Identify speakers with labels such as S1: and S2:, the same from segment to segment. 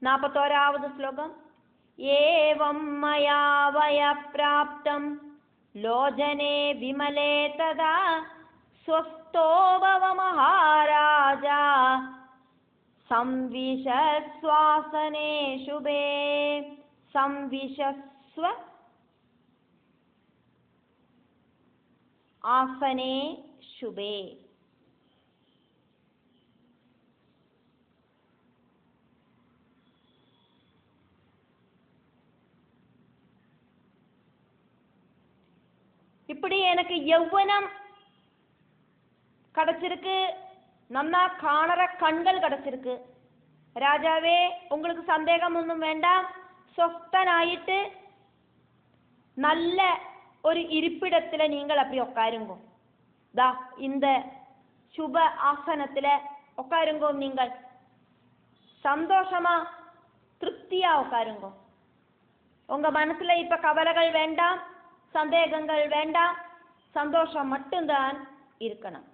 S1: 41வது ஸ்லோகம். ஏவம் மயா வய பிராப்தம் லோஜனே விமலே ததா ஸ்வஸ்தோ பவ மகாராஜா संविशस्वासने शुभे. संविशस्व आसने शुभे. இப்படி எனக்கு யௌவனம் கிடைச்சிருக்கு, நன்னா காணற கண்கள் கிடைச்சிருக்கு. ராஜாவே, உங்களுக்கு சந்தேகம் ஒன்றும் வேண்டாம். சொஸ்தனாயிட்டு நல்ல ஒரு இருப்பிடத்துல நீங்கள் அப்படி உட்காருங்கோ. தா இந்த சுப ஆசனத்துல உட்காருங்கோ. நீங்கள் சந்தோஷமா திருப்தியா உட்காருங்கோ. உங்க மனசுல இப்ப கவலைகள் வேண்டாம், சந்தேகங்கள் வேண்டாம், சந்தோஷம் மட்டும்தான் இருக்கணும்.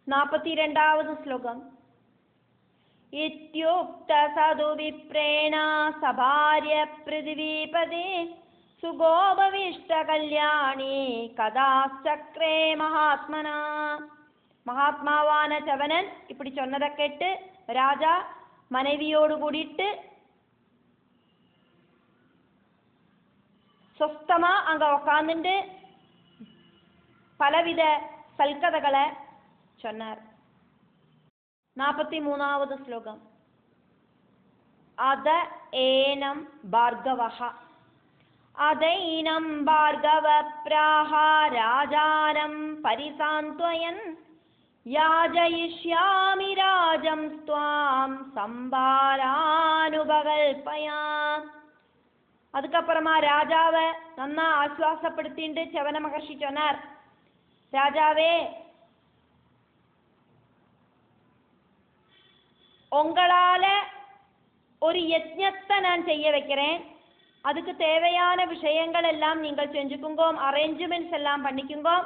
S1: 42வது ஸ்லோகம். இத்யுக்த சது விப்ரேண சபார்ய பிருதிவிபதே சுகோபவிஷ்ட கல்யாணி கதாச்சக்ரே மகாத்மனா. மகாத்மாவான சவனன் இப்படி சொன்னதை கேட்டு ராஜா மனைவியோடு கூடிட்டு சொஸ்தமா அங்க உக்காந்துட்டு பலவித சல்கதைகளை சொன்னார். 43வது ஸ்லோகம். அத ஏனம் பார்கவஹ. அதைனம் பார்கவ ப்ராஹ ராஜானம் பரிசாந்த்வயன் யாஜயிஷ்யாமி ராஜம் ஸ்வாம் சம்பாரானுபகல்பயாம். அதுக்கப்புறமா ராஜாவை நன்னா ஆஸ்வாசப்படுத்திட்டு சவன மகர்ஷி சொன்னார், ராஜாவே, உங்களால ஒரு யஜ்ஞத்தை நான் செய்ய வைக்கிறேன். அதுக்கு தேவையான விஷயங்கள் எல்லாம் நீங்கள் செஞ்சுக்குங்கோ, அரேஞ்ச்மெண்ட்ஸ் எல்லாம் பண்ணிக்குங்கோ.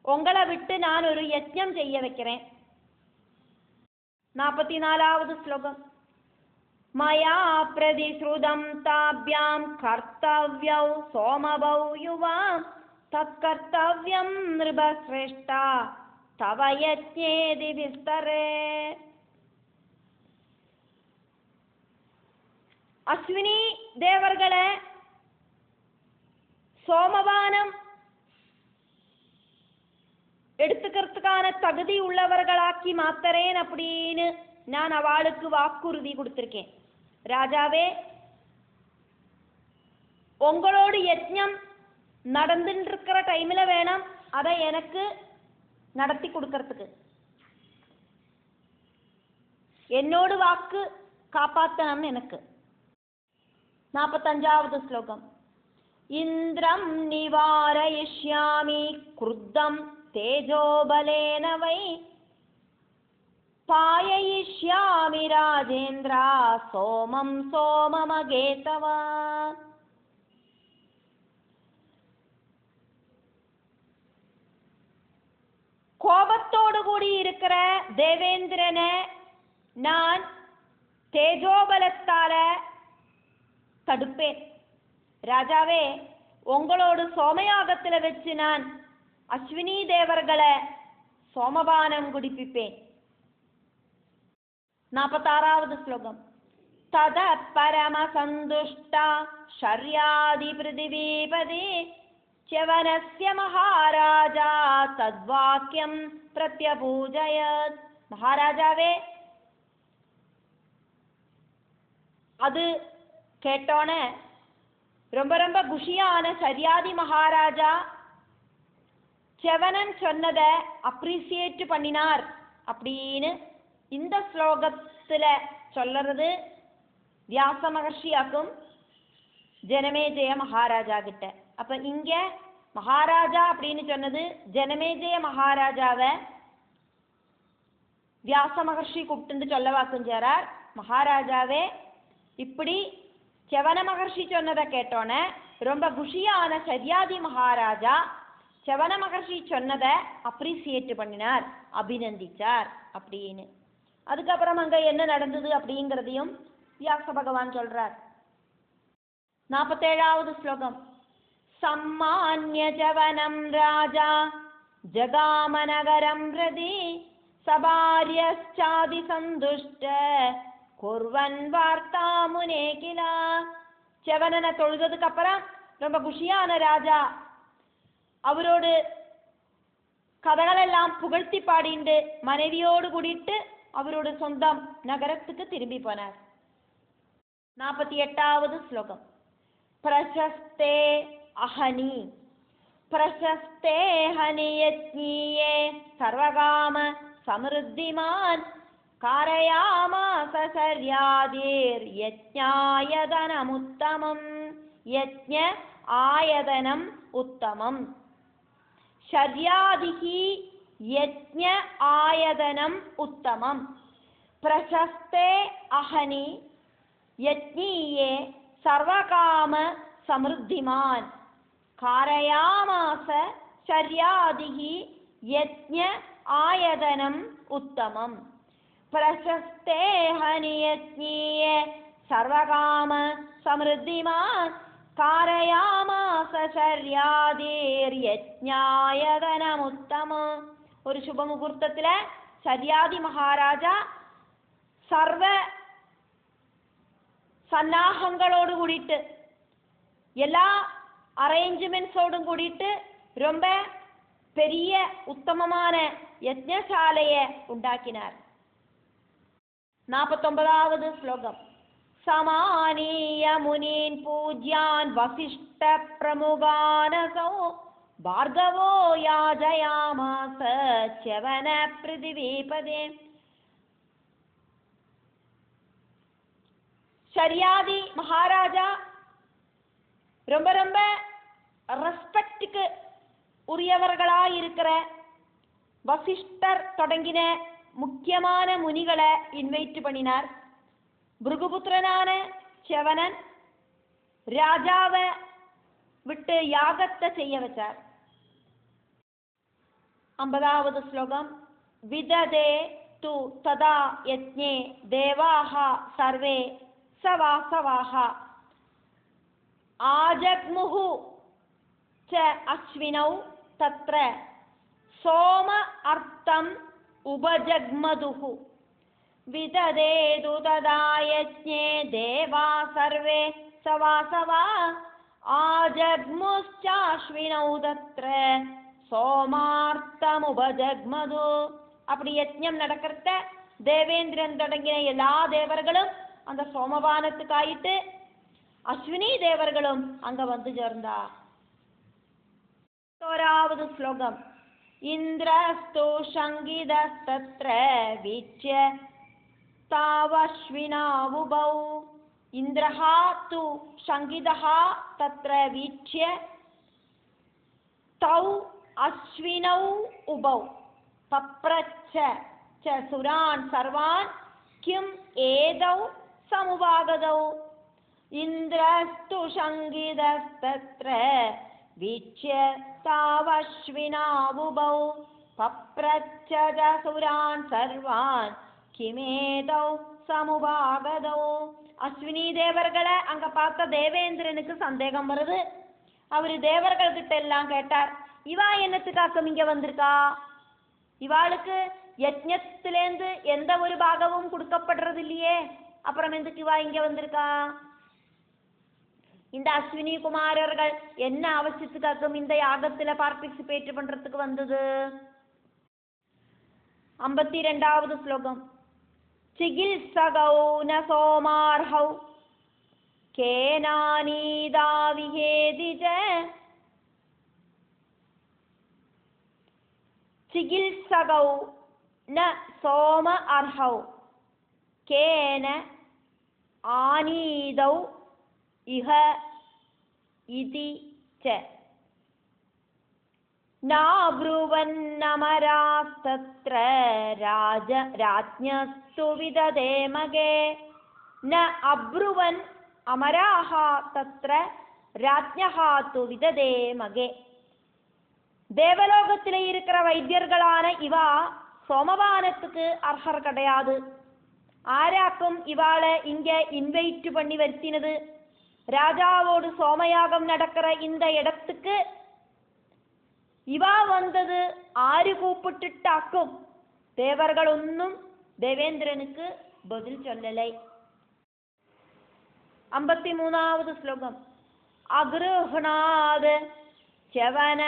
S1: உங்களை விட்டு நான் ஒரு யஜ்ஞம் செய்ய வைக்கிறேன். 44வது ஸ்லோகம். மயா பிரதிஸ்ருதம் தாப்யாம் கர்த்தவ்யௌ சோமபௌ யுவாம் தத் கர்த்தவ்யம் நிருபஸ்ரேஷ்டா தவ யஜ்ஞேதி விஸ்தரே. அஸ்வினி தேவர்களை சோமபானம் எடுத்துக்கிறதுக்கான தகுதி உள்ளவர்களாக்கி மாத்தரேன் அப்படின்னு நான் அவளுக்கு வாக்குறுதி கொடுத்திருக்கேன். ராஜாவே, உங்களோட யஜ்ஞம் நடந்துட்டு இருக்கிற டைம்ல வேணும் அதை எனக்கு நடத்தி கொடுக்கறதுக்கு. என்னோட வாக்கு காப்பாத்தணும்னு எனக்கு. 45வது ஸ்லோகம். இந்திரம் நிவாரயிஷ்யாமி க்ருத்தம் தேஜோபலேன வை பாயயிஷ்யாமி ராஜேந்திரா சோமம் சோமமகேதவா. கோபத்தோடு கூடி இருக்கிற தேவேந்திரனை நான் தேஜோபலத்தால தடுப்பேன். ராஜாவே, உங்களோட சோமயாகத்துல வச்சு நான் அஸ்வினி தேவர்களை சோமபானம் குடிப்பிப்பேன். 46வது ஸ்லோகம். தத பரம சந்துஷ்டா ஷர்யாதி பிருதிவிபதே ச்யவனஸ்ய மகாராஜா தத்வாக்கியம் பிரத்யபூஜயத். மகாராஜாவே, அது கேட்டோன்னே ரொம்ப ரொம்ப குஷியான சர்யாதி மகாராஜா செவனன் சொன்னதை அப்ரிசியேட் பண்ணினார் அப்படின்னு இந்த ஸ்லோகத்துல சொல்றது வியாச மகர்ஷியாக்கும் ஜனமேஜய மகாராஜா கிட்ட. அப்ப இங்க மகாராஜா அப்படின்னு சொன்னது ஜனமேஜய மகாராஜாவை வியாச மகர்ஷி கூப்பிட்டு சொல்லவா செஞ்சாரார். மகாராஜாவே, இப்படி செவன மகர்ஷி சொன்னதை கேட்டோன்னே ரொம்ப குஷியான சர்யாதி மகாராஜா செவன மகர்ஷி சொன்னதை அப்ரிசியேட் பண்ணினார், அபிநந்திச்சார் அப்படின்னு. அதுக்கப்புறம் அங்க என்ன நடந்தது அப்படிங்கிறதையும் வியாச பகவான் சொல்றார். 47வது ஸ்லோகம். சம்மான்ய ஜவனம் ராஜா ஜகாமநகரம் பிரதி சபார்யச்சாதி சந்துஷ்ட குர்வன் வார்த்தா முனே கிலா. செவனனை தொழுததுக்கு அப்புறம் ரொம்ப குஷியான ராஜா அவரோடு கதைகளெல்லாம் புகழ்த்தி பாடிண்டு மனைவியோடு கூடிட்டு அவரோட சொந்தம் நகரத்துக்கு திரும்பி போனார். 48வது ஸ்லோகம். பிரசஸ்தே அஹனி பிரசஸ்தே ஹனி யஜ்ஞீயே சர்வகாம சமிருத்திமான் காரயாமாஸ சர்யாதீர் யஜ்ஞாயதனமுத்தமம். யஜ்ஞ ஆயதனம் உத்தமம். ஷர்யாதிஹி யஜ்ஞ ஆயதனம் உத்தமம். பிரசஸ்தே அஹனி யஜ்ஞீயே சர்வகாம சமிருத்திமான் காரயாமாஸ ஷர்யாதிஹி யஜ்ஞ ஆயதனம் உத்தமம். பிரசஸ்தே ஹனி யஜ்ஞீயே சர்வகாம சமிருத்திமான் காரயாமாஸ ஷர்யாதீர் யஜ்ஞாயதனம் உத்தமம். ஒரு சுப முகூர்த்தத்துல சர்யாதி மகாராஜா சர்வ சன்னாகங்களோடு கூடிட்டு எல்லா அரேஞ்ச்மெண்ட்ஸோடும் கூடிட்டு ரொம்ப பெரிய உத்தமமான யஜ்ஞசாலையை உண்டாக்கினார். 49வது ஸ்லோகம். சமானீய முனீன் பூஜ்யான் வசிஷ்ட பிரமுகானசோ பார்கவோ யாஜயாமாஸ செவன பிருதிவிபதே. ஷர்யாதி மகாராஜா ரொம்ப ரொம்ப ரெஸ்பெக்டுக்கு உரியவர்களா இருக்கிற வசிஷ்டர் தொடங்கின முக்கியமான முனிகளை இன்வைட் பண்ணினார். பிருகுபுத்திரனான செவனன் ராஜாவை விட்டு யாகத்தை செய்ய வச்சார். 50வது ஸ்லோகம். விததே து ததா யஜ்ஞே தேவாஹ சர்வே சவாசவாஹ ஆஜக்முஹு ச அஸ்வினௌ தத்ர சோம அர்த்தம் உபஜக்மதுஹு. விததேது ததா யஜ்ஞே தேவா சர்வே சவாசவா ஆஜக்முச்சாஸ்வினௌ தத்ர சோமார்த்தம் உபஜக்மது. அப்படி யஜ்ஞம் நடக்கிறத தேவேந்திரன் தொடங்கின எல்லா தேவர்களும் அந்த சோமபானத்துக்கு ஆயிட்டு அஸ்வினி தேவர்களும் அங்க வந்து சேர்ந்தா. 1வது ஸ்லோகம். இந்திரஸ்து சங்கிதஸ்தத்ர வீச்ய தாவஸ்வினாவுபௌ. இந்திரஹா து சங்கிதஹா தத்ர வீச்ய தௌ அஸ்வினௌ உபௌ பப்ரச்ச ச சுரான் சர்வான் கிம் ஏதௌ சமுபாகதௌ. இந்திரஸ்து சங்கிதஸ்தத்ர வீச்ய தாவஸ்வினாவுபௌ பப்ரச்ச சுரான் சர்வான் கிமேதௌ சமுபாகதௌ. அஸ்வினி தேவர்களை அங்க பார்த்த தேவேந்திரனுக்கு சந்தேகம் வருது. அவரு தேவர்கள் கிட்ட எல்லாம் கேட்டார், இவா என்னத்துக்காக இங்க வந்திருக்கா? இவாளுக்கு யஜ்ஞத்திலேந்து எந்த ஒரு பாகமும் கொடுக்கப்படுறது இல்லையே, அப்புறம் எதுக்கு இவா இங்க வந்திருக்கா? இந்த அஸ்வினி குமாரர்கள் என்ன அவசியத்துக்காகவும் இந்த யாகத்துல பார்ட்டிசிபேட் பண்றதுக்கு வந்தது? 52வது ஸ்லோகம். சிகில்சகௌ ந சோமார்ஹௌ கேனானீதாவிஹேதி ச. சிகில்சகௌ ந சோம அர்ஹௌ கேன ஆனீதௌ இஹ இதி ச. நாப்ருவன்னமராஸ்தத்ர ராஜ்ஞஸ்து விததே மகே. ந அப்ருவன் அமராஹ தத்ர ராஜ்ஞஹ து விததே மகே. தேவலோகத்திலே இருக்கிற வைத்தியர்களான இவா சோமபானத்துக்கு அர்ஹர் கிடையாது. ആരാക്കും ഇവാളെ ഇങ്ങ ഇൻവൈറ്റ് പണി വരുത്തിനത്? രാജാവോട് സോമയാഗം നടக்கிற இந்த இடத்துக்கு ഇവ വന്നത് ആര് കൂപ്പിട്ടിട്ടാക്കും? ദേവർകളൊന്നും ദേവേന്ദ്രനുക്ക് ബദൽ ചൊല്ലലൈ. 53ാவது ശ്ലോകം. അഗൃഹ്ണാത് ചവന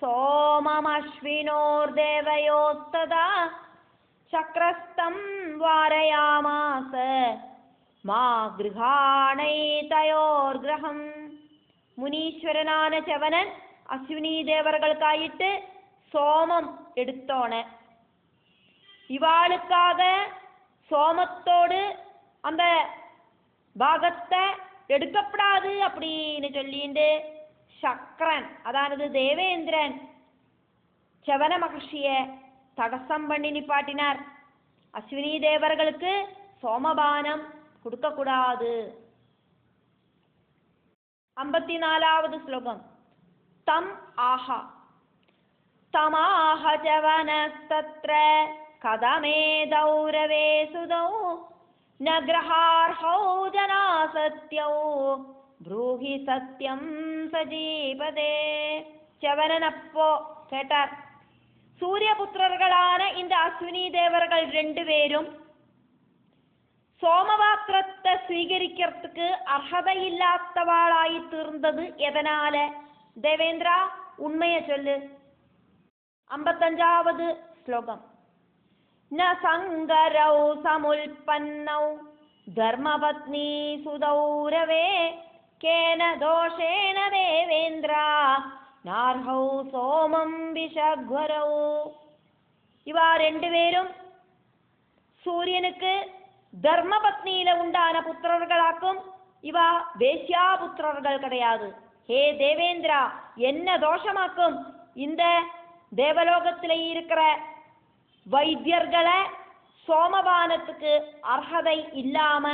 S1: സോമമശ്വിനോർദേവയോസ്തദാ ചക്രസ്തം വാരയാമാസ മാ ഗൃഹാണൈതയോർഗ്രഹം. മുനീശ്വരനാന ചവനൻ അശ്വിനി ദേവർകൾക്കായിട്ട് സോമം എടുത്തോണെ. இவாளுக்காக சோமத்தோடு அந்த பாகத்தை எடுக்கப்படாது அப்படின்னு சொல்லிட்டு சக்கரன், அதாவது தேவேந்திரன் செவன மகர்ஷிய தடசம் பண்ணி நிப்பாட்டினார். அஸ்வினி தேவர்களுக்கு சோமபானம் கொடுக்க கூடாது. 54வது ஸ்லோகம். தம் ஆஹா தமாஹ ஜவனஸ்தத்ர கதமே தௌரவே சுதௌ நக்ரஹார்ஹௌ ஜனா சத்யௌ ப்ரூஹி சத்யம் சஜீபதே. ചവനനപ്പോ കേട്ടാർ, സൂര്യപുത്രர்களான இந்த அஸ்வினி தேவர்கள் 2 பேரும் സോമപാത്രത്തെ സ്വീകരിக்கிறதுக்கு അർഹതയില്ലാത്തവാളായി തീർന്നത് എതനാല്? ദേവേന്ദ്ര ഉണ്മയെ ചൊല്ല്. 55வது ശ്ലോകം. ന സങ്കരൗ സമുൽപന്നൗ ധർമ്മപത്നി സുദൗരവേ കേന ദോഷേണ ദേവേന്ദ്ര നാർഹൗ സോമം വിഷഗ്വരൗ. ഇവ 2 പേരും സൂര്യനുക്ക് ധർമ്മപത്നിയിல உண்டான புத்திரர்களாக்கும். இவ வேஷ்யாபுத்திரர்கள் கிடையாது. ஹே தேவேந்திரா, என்ன தோஷமாக்கும் இந்த தேவலோகத்திலே இருக்கிற வைத்தியர்களை சோமபானத்துக்கு அர்ஹதை இல்லாம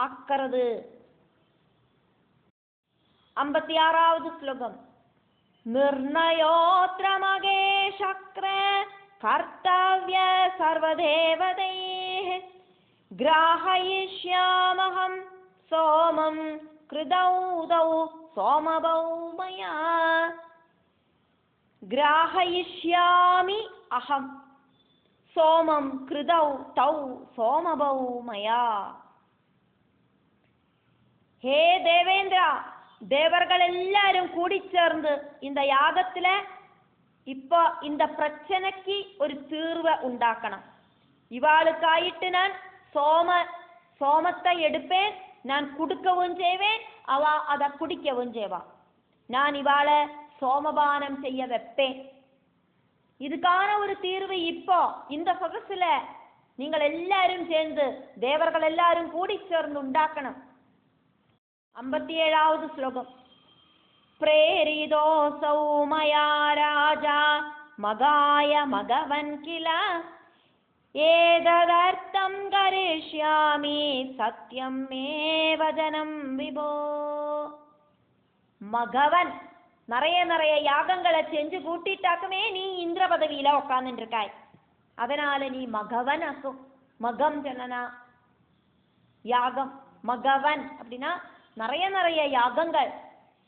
S1: ஆக்கிறது. 56வது ஸ்லோகம். நிர்ணயோத்ர மகே சக்ர கர்த்தவ்ய சர்வதேவதை கிராஹயிஷ்யாமஹம் சோமம் கிருதௌதௌ சோமபௌ மயா. கிராஹயிஷ்யாமி அஹம் சோமம் கிருதௌ தௌ சோமபௌ மயா. ஹே தேவேந்திரா, தேவர்கள் எல்லாரும் கூடிச்சேர்ந்து இந்த யாகத்துல இப்போ இந்த பிரச்சனைக்கு ஒரு தீர்வை உண்டாக்கணும். இவாளுக்காயிட்டு நான் சோமத்தை எடுப்பேன், நான் குடுக்கவும் செய்வேன், அவ அதை குடிக்கவும் செய்வா. நான் இவாளை சோமபானம் செய்ய வைப்பேன். இதுக்கான ஒரு தீர்வு இப்போ இந்த சதஸ்ல நீங்கள் எல்லாரும் சேர்ந்து தேவர்கள் எல்லாரும் கூடி சேர்ந்து உண்டாக்கணும். 57வது ஸ்லோகம். பிரேரிதோசௌ மயா ராஜா மகாய மகவன் கில ஏததர்த்தம் கரிஷ்யாமி சத்யம் மே வஜனம் விபோ. மகவன் நிறைய யாகங்களை செஞ்சு கூட்டிட்டாக்குமே நீ இந்திர பதவியில உட்கார்ந்துட்டு இருக்காய். அதனால நீ மகவன் ஆக்கும். மகம் சொன்னா யாகம், மகவன் அப்படின்னா நிறைய யாகங்கள்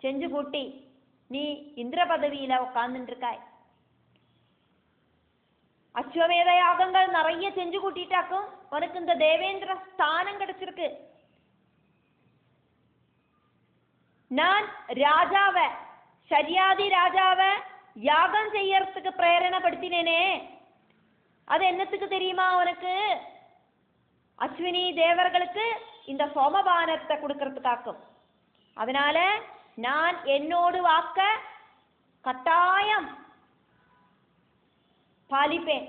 S1: செஞ்சு கூட்டி நீ இந்திர பதவியில உட்கார்ந்துட்டு இருக்காய். அஸ்வமேத யாகங்கள் நிறைய செஞ்சு கூட்டிட்டாக்கும் உனக்கு இந்த தேவேந்திர ஸ்தானம் கிடைச்சிருக்கு. நான் ராஜாவை, ശര്യാദി രാജാവ് യാഗം ചെയ്യறதுக்கு പ്രേരണപ്പെടുത്തിനേனே, அது என்னத்துக்கு தெரியுமா உனக்கு? அஸ்வினி தேவர்களுக்கு இந்த சோமபானத்தை கொடுக்கறதுக்காக்கும். அதனால நான் என்னோடு வாக்க கட்டாயம் பாலிப்பேன்.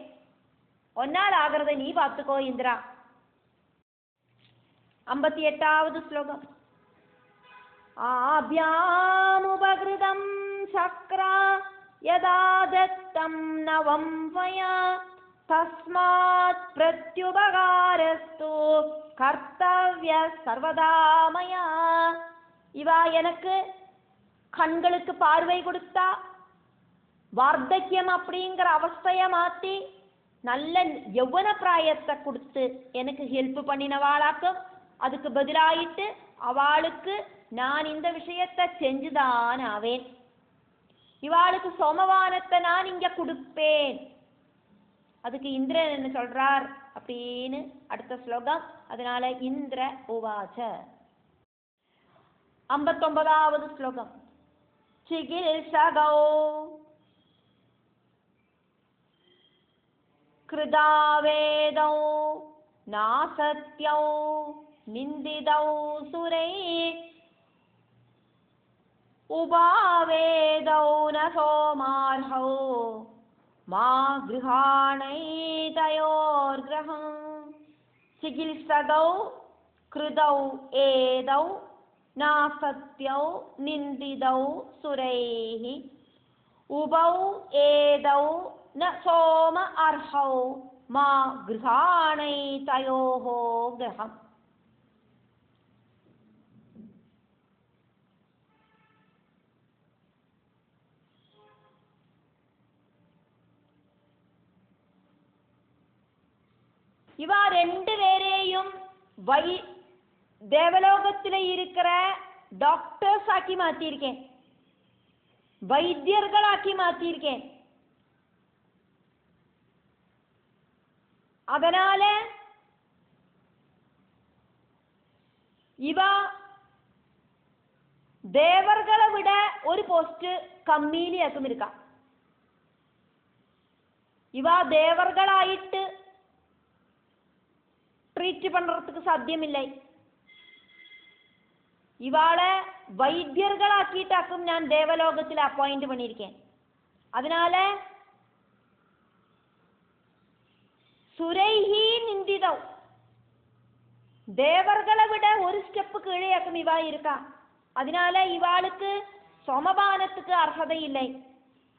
S1: ஒன்னால் ஆகிறத நீ பார்த்துக்கோ இந்திரா. 58வது ஸ்லோகம். ஆப்யாமுபகிருதம் சக்ரா யதா தத்தம் நவம் வயா தஸ்மாத் பிரத்யுபகாரஸ்து கர்த்தவ்ய சர்வதாமயா. இவா எனக்கு கண்களுக்கு பார்வை கொடுத்தா, வார்த்தக்கியம் அப்படிங்கிற அவஸ்தைய மாத்தி நல்ல யௌவன பிராயத்தை கொடுத்து எனக்கு ஹெல்ப் பண்ணினவாளாக்கும். அதுக்கு பதிலாயிட்டு அவளுக்கு நான் இந்த விஷயத்தை செஞ்சுதான் ஆவேன். இவாளுக்கு சோமவானத்தை நான் இங்க கொடுப்பேன். அதுக்கு இந்திரன் என்ன சொல்றார் அப்படின்னு அடுத்த ஸ்லோகம். அதனால இந்திர உவாச்ச. 59வது ஸ்லோகம். சிகில்சகோ கிருதாவேதௌ நாசத்யௌ நிந்திதௌ சுரை உபாவேதௌ ந சோமார்ஹௌ மா கிருஹாணைதயோர்கிரஹம். சிகில்சகௌ கிருதௌ ஏதௌ நாசத்யௌ நிந்திதௌ சுரைஹி உபௌ ஏதௌ ந சோம அர்ஹௌ மா கிருஹாணைதயோஹோ கிரஹம். இவா ரெண்டு பேரையும் தேவலோகத்தில் இருக்கிற டாக்டர்ஸ் ஆக்கி மாத்திருக்கேன், வைத்தியர்களாக்கி மாத்திருக்கேன். அதனால இவ தேவர்களை விட ஒரு போஸ்ட் கம்மியிலும் இருக்கா. இவ தேவர்களாயிட்டு ட்ரீட் பண்றதுக்கு சாத்தியமில்லை. இவாளை வைத்தியர்களாக்கிட்டாக்கும் நான் தேவலோகத்தில் அப்பாயிண்ட் பண்ணியிருக்கேன். அதனால சுரைஹி நிந்திதவ் தேவர்களை விட ஒரு ஸ்டெப்பு கீழேயாக்கும் இவா இருக்கா. அதனால இவாளுக்கு சோமபானத்துக்கு அர்ஹதை இல்லை.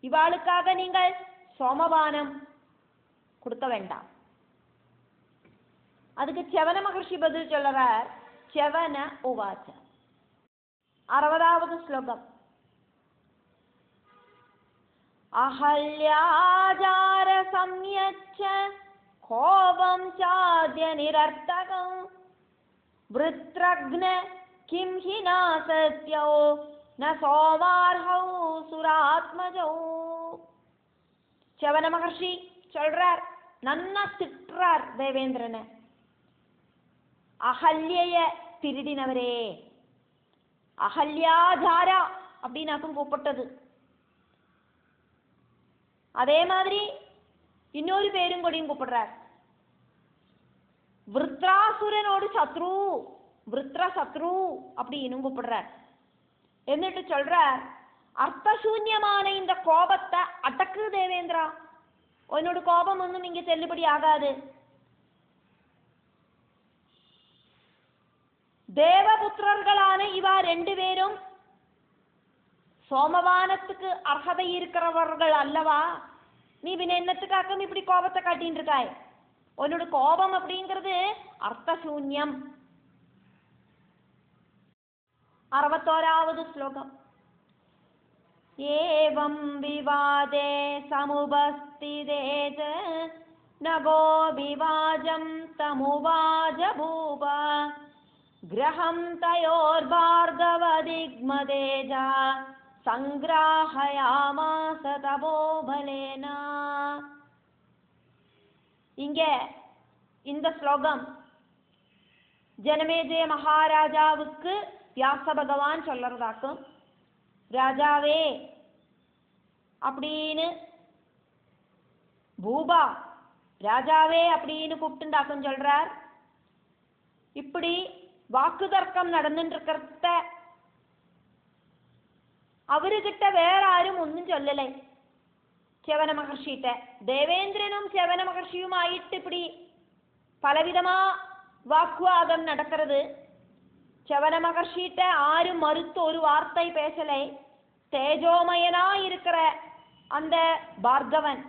S1: இவாளுக்காக நீங்கள் சோமபானம் கொடுக்க வேண்டாம். அதுக்கு செவன மகர்ஷி பதில் சொல்றார். செவன உவாச்ச. 60வது ஸ்லோகம். அஹல்யாஜார சம்யச்ச கோபம் சாத்ய நிரர்த்தகம் விருத்ரக்ன கிம் ஹி நாசத்யோ ந சோமார்ஹௌ சுராத்மஜோ. செவன மகர்ஷி சொல்றார், நன்னா திட்டுறார் தேவேந்திரனை. அகல்ய திருடினவரே, அகல்யாஜார அப்படின்னாக்கும் கூப்பிட்டது. அதே மாதிரி இன்னொரு பேரும் கூடயும் கூப்பிடுறார். விருத்ராசுரனோடு சத்ரு, விருத்ர சத்ரு அப்படின்னு கூப்பிடுறார். എന്നിട്ട് சொல்றார், அர்த்தசூன்யமான இந்த கோபத்தை அடக்கு தேவேந்திரா, உன்னோட கோபம் ஒன்றும் இங்க செல்லுபடி ஆகாது. தேவபுத்திரர்களான இவா ரெண்டு பேரும் சோமவானத்துக்கு அர்ஹதை இருக்கிறவர்கள் அல்லவா? நீ பின்ன என்னத்துக்காக்கும் இப்படி கோபத்தை காட்டின்னு இருக்காய்? உன்னோட கோபம் அப்படிங்கிறது அர்த்தசூன்யம். 61வது ஸ்லோகம். ஏவம் விவாதே சமுபஸ்திதேத நகோ விவாஜம் தமுவாஜ பூப கிரஹம் தயோர்பார்கவதிக்மதேஜா சங்கிராஹயாமாஸ தபோபலேனா. இங்க இந்த ஸ்லோகம் ஜனமேஜய மகாராஜாவுக்கு வியாச பகவான் சொல்லறதாக்கும். ராஜாவே அப்படின்னு பூபா ராஜாவே அப்படின்னு கூப்பிட்டுண்டாக்கும் சொல்றார். இப்படி வாக்கு தர்க்கம் நடந்துட்டு இருக்கிறத அவருகிட்ட வேற ஆരും ഒന്നും ചൊല്ലலை. செவன மகர்ஷிட்ட தேவேந்திரனும் செவன மகர்ஷியுமாயிட்டு இப்படி பலவிதமா வாக்குவாதம் நடக்கிறது. செவன மகர்ஷிட்ட ஆரும் மறுத்து ஒரு வார்த்தை பேசலை. தேஜோமயனா இருக்கிற அந்த பார்கவன்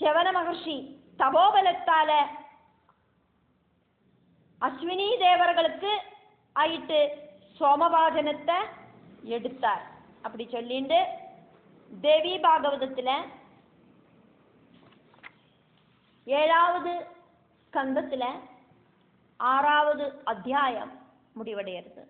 S1: செவன மகர்ஷி தபோபலத்தால அஸ்வினி தேவர்களுக்கு ஆயிட்டு சோமபாஜனத்தை எடுத்தார். அப்படி சொல்லிட்டு தேவி பாகவதத்துல 7வது ஸ்கந்தத்தில் 6வது அத்தியாயம் முடிவடைகிறது.